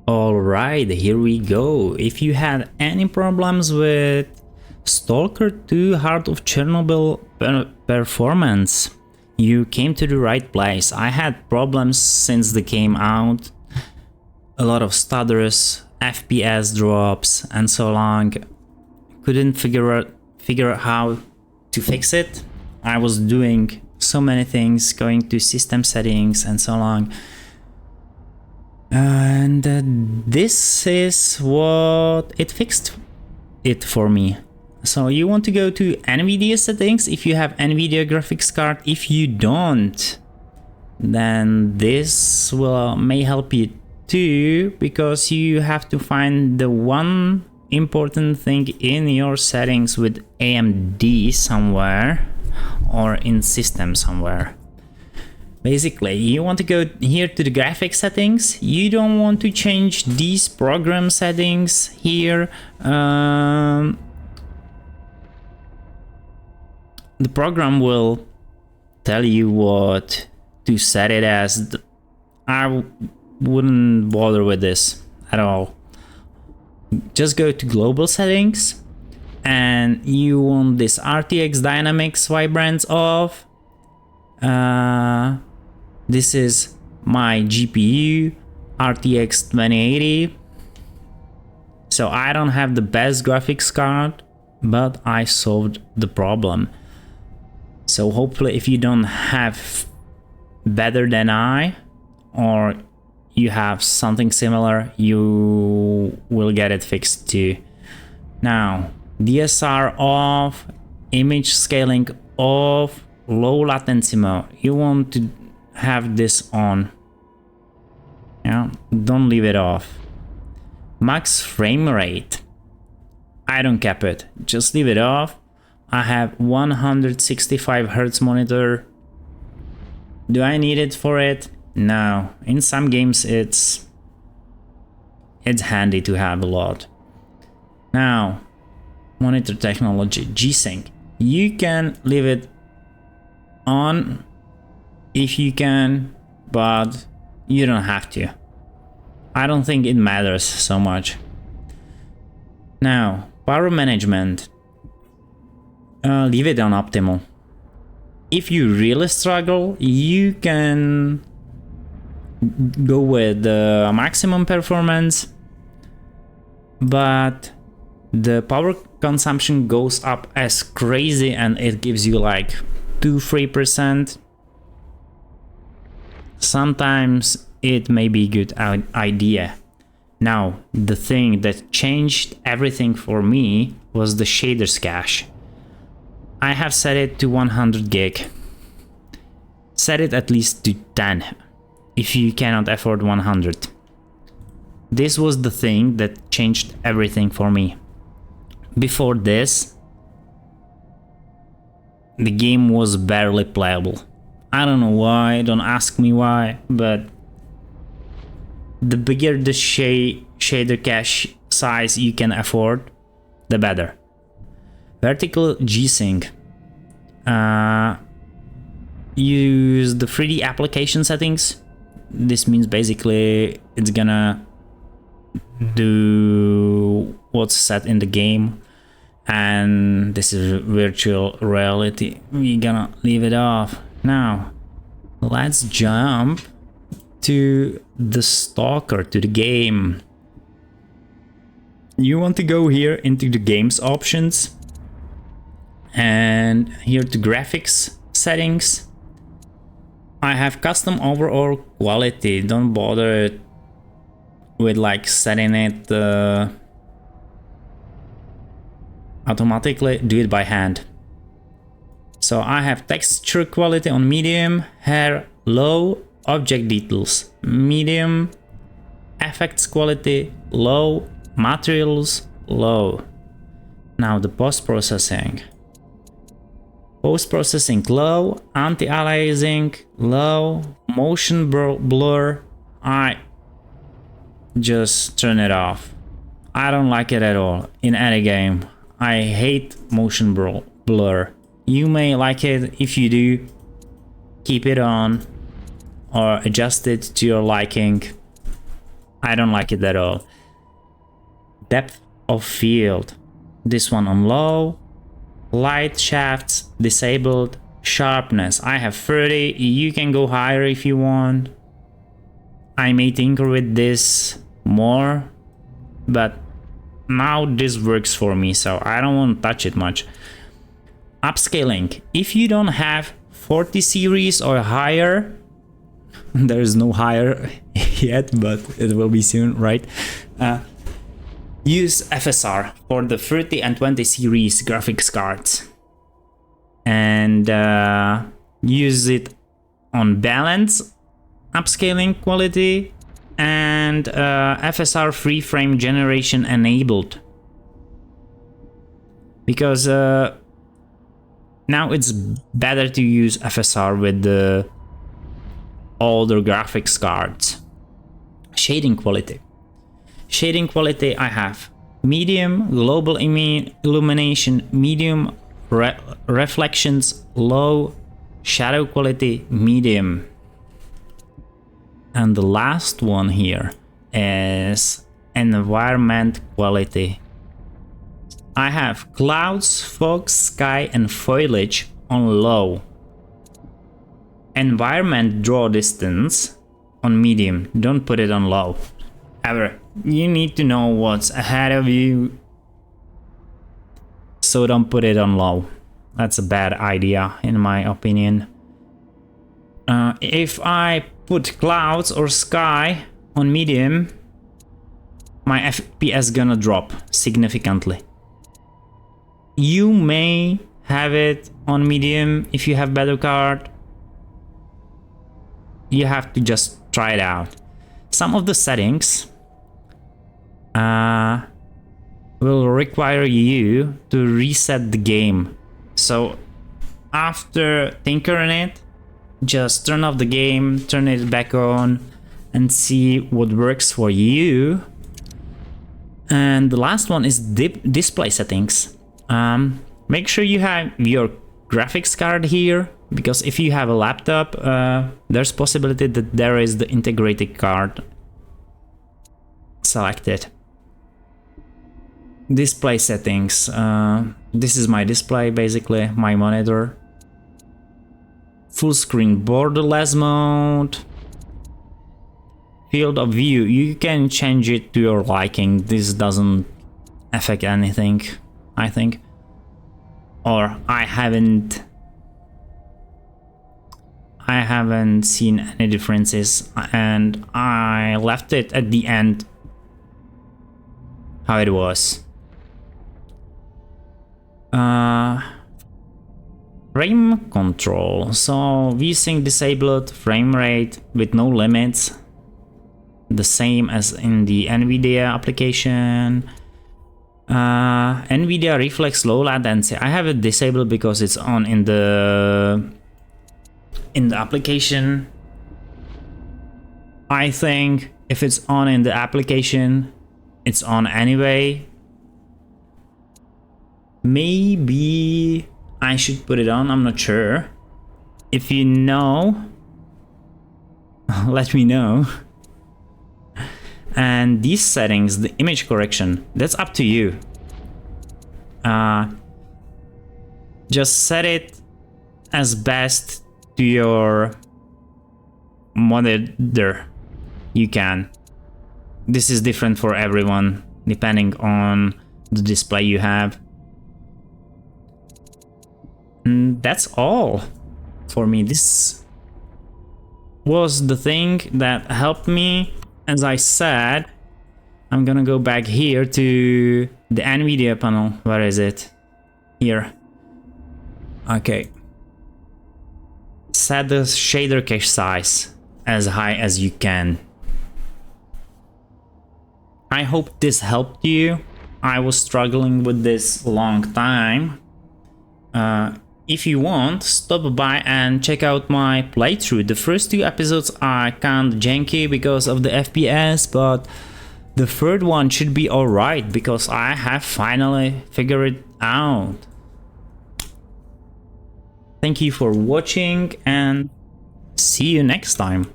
Alright, here we go. If you had any problems with Stalker 2 Heart of Chernobyl performance, you came to the right place. I had problems since the game out. A lot of stutters, FPS drops and so on. Couldn't figure out how to fix it. I was doing so many things, going to system settings and so on. And this is what it fixed it for me. So you want to go to NVIDIA settings if you have NVIDIA graphics card. If you don't, then this may help you too, because you have to find the one important thing in your settings with AMD somewhere or in system somewhere. Basically, you want to go here to the graphics settings. You don't want to change these program settings here. The program will tell you what to set it as. I wouldn't bother with this at all. Just go to global settings and you want this RTX dynamics vibrance off. This is my GPU RTX 2080. So I don't have the best graphics card, but I solved the problem. So hopefully if you don't have better than I, or you have something similar, you will get it fixed too. Now, DSR off, image scaling off, low latency mode. You want to have this on. Yeah, don't leave it off. Max frame rate. I don't cap it. Just leave it off. I have 165 Hz monitor. Do I need it for it? No. In some games it's handy to have a lot. Now, monitor technology, G-Sync. You can leave it on if you can, but you don't have to. I don't think it matters so much. Now, power management. Leave it on optimal. If you really struggle, you can go with the maximum performance, but the power consumption goes up as crazy and it gives you like 2-3%. Sometimes it may be a good idea. Now, the thing that changed everything for me was the shaders cache. I have set it to 100 gig. Set it at least to 10 if you cannot afford 100. This was the thing that changed everything for me. Before this, the game was barely playable. I don't know why, don't ask me why, but the bigger the shader cache size you can afford, the better. Vertical G-Sync. Use the 3D application settings. This means basically it's gonna do what's set in the game, and this is virtual reality. We're gonna leave it off. Now, let's jump to the Stalker, to the game. You want to go here into the games options and here to graphics settings. I have custom overall quality. Don't bother with like setting it automatically, do it by hand. So I have texture quality on medium, hair low, object details medium, effects quality low, materials low. Now the post-processing. Post-processing low, anti-aliasing low, motion blur, I just turn it off. I don't like it at all in any game. I hate motion blur. You may like it. If you do, keep it on or adjust it to your liking. I don't like it at all. Depth of field. This one on low. Light shafts disabled. Sharpness. I have 30. You can go higher if you want. I may tinker with this more, but now this works for me, so I don't want to touch it much. Upscaling. If you don't have 40 series or higher, there's no higher yet, but it will be soon, right? Use FSR for the 30 and 20 series graphics cards. And use it on balance, upscaling quality, and FSR free frame generation enabled. Because now it's better to use FSR with the older graphics cards. Shading quality. Shading quality I have medium, global illumination, medium, reflections, low, shadow quality, medium. And the last one here is environment quality. I have clouds, fog, sky, and foliage on low. Environment draw distance on medium. Don't put it on low. Ever. You need to know what's ahead of you, so don't put it on low. That's a bad idea in my opinion. If I put clouds or sky on medium, my FPS gonna drop significantly. You may have it on medium if you have better card. You have to just try it out. Some of the settings will require you to reset the game. So after tinkering it, just turn off the game, turn it back on, and see what works for you. And the last one is display settings. Make sure you have your graphics card here, because if you have a laptop, there's possibility that there is the integrated card selected. Display settings. This is my display, basically, my monitor. Full screen borderless mode. Field of view, you can change it to your liking. This doesn't affect anything, I think. Or I haven't seen any differences, and I left it at the end how it was. Frame control. So VSync disabled, frame rate with no limits, the same as in the NVIDIA application. NVIDIA reflex low latency. I have it disabled because it's on in the application. I think if it's on in the application, it's on anyway. Maybe I should put it on, I'm not sure. If you know, let me know. And these settings, the image correction, that's up to you. Just set it as best to your monitor you can. This is different for everyone, depending on the display you have. And that's all for me. This was the thing that helped me. As I said, I'm gonna go back here to the NVIDIA panel. Where is it? Here. Okay. Set the shader cache size as high as you can. I hope this helped you. I was struggling with this a long time. If you want, stop by and check out my playthrough. The first 2 episodes are kinda janky because of the FPS, but the third one should be alright because I have finally figured it out. Thank you for watching and see you next time.